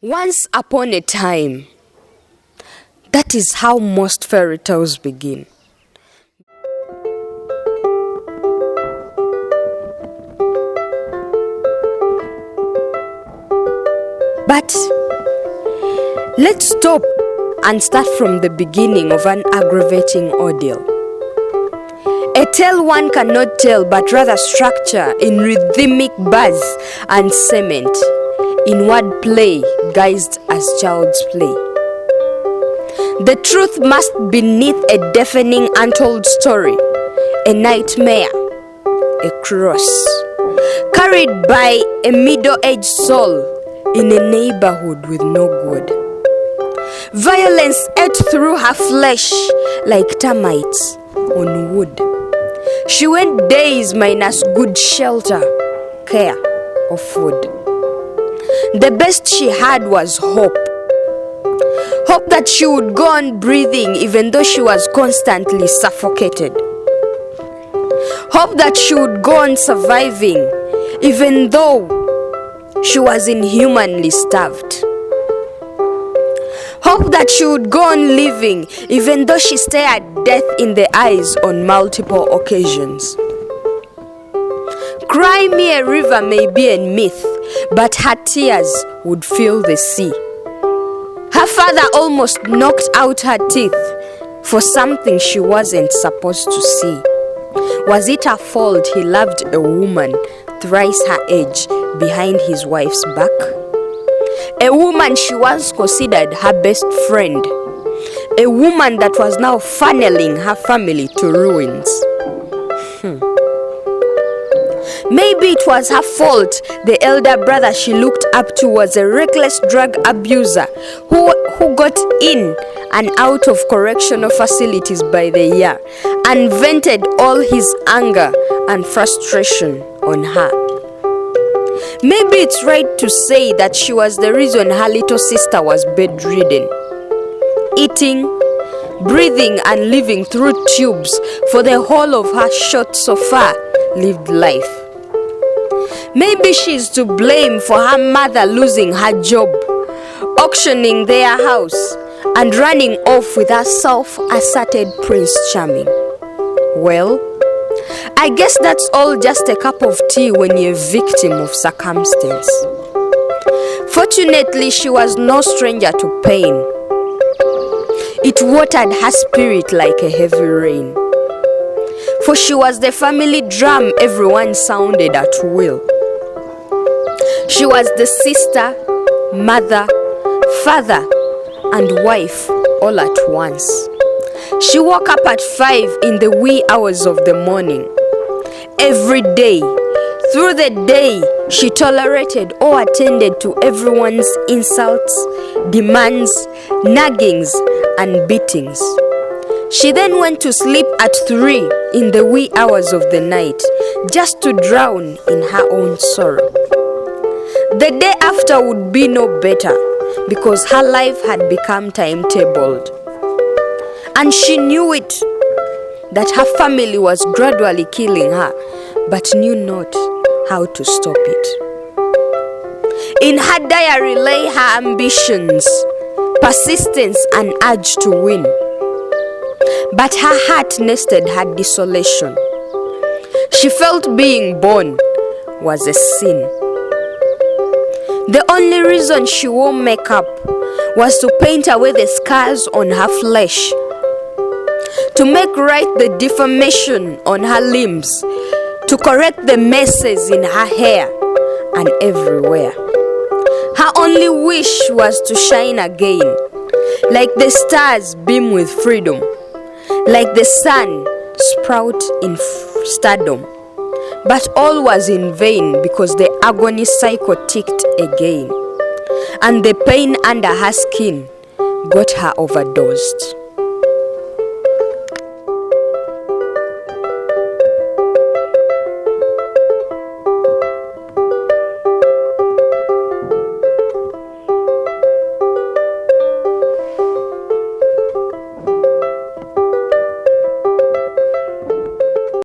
Once upon a time. That is how most fairy tales begin. But let's stop and start from the beginning of an aggravating ordeal. A tale one cannot tell but rather structure in rhythmic buzz and cement, in word play guised as child's play. The truth must beneath a deafening untold story, a nightmare, a cross, carried by a middle-aged soul in a neighborhood with no good. Violence ate through her flesh like termites on wood. She went days minus good shelter, care, or food. The best she had was hope. Hope that she would go on breathing even though she was constantly suffocated. Hope that she would go on surviving even though she was inhumanly starved. Hope that she would go on living even though she stared death in the eyes on multiple occasions. Cry Me a River may be a myth, but her tears would fill the sea. Her father almost knocked out her teeth for something she wasn't supposed to see. Was it her fault he loved a woman thrice her age behind his wife's back? A woman she once considered her best friend. A woman that was now funneling her family to ruins. Maybe it was her fault the elder brother she looked up to was a reckless drug abuser who got in and out of correctional facilities by the year and vented all his anger and frustration on her. Maybe it's right to say that she was the reason her little sister was bedridden, eating, breathing and living through tubes for the whole of her short so far lived life. Maybe she's to blame for her mother losing her job, auctioning their house, and running off with her self-asserted Prince Charming. Well, I guess that's all just a cup of tea when you're a victim of circumstance. Fortunately, she was no stranger to pain. It watered her spirit like a heavy rain. For she was the family drum everyone sounded at will. She was the sister, mother, father, and wife all at once. She woke up at 5 in the wee hours of the morning. Every day, through the day, she tolerated or attended to everyone's insults, demands, naggings, and beatings. She then went to sleep at 3 in the wee hours of the night, just to drown in her own sorrow. The day after would be no better, because her life had become timetabled. And she knew it, that her family was gradually killing her, but knew not how to stop it. In her diary lay her ambitions, persistence, and urge to win. But her heart nested her desolation. She felt being born was a sin. The only reason she wore makeup was to paint away the scars on her flesh, to make right the deformation on her limbs, to correct the messes in her hair and everywhere. Her only wish was to shine again, like the stars beam with freedom, like the sun sprout in stardom. But all was in vain because the agony cycle ticked again, and the pain under her skin got her overdosed.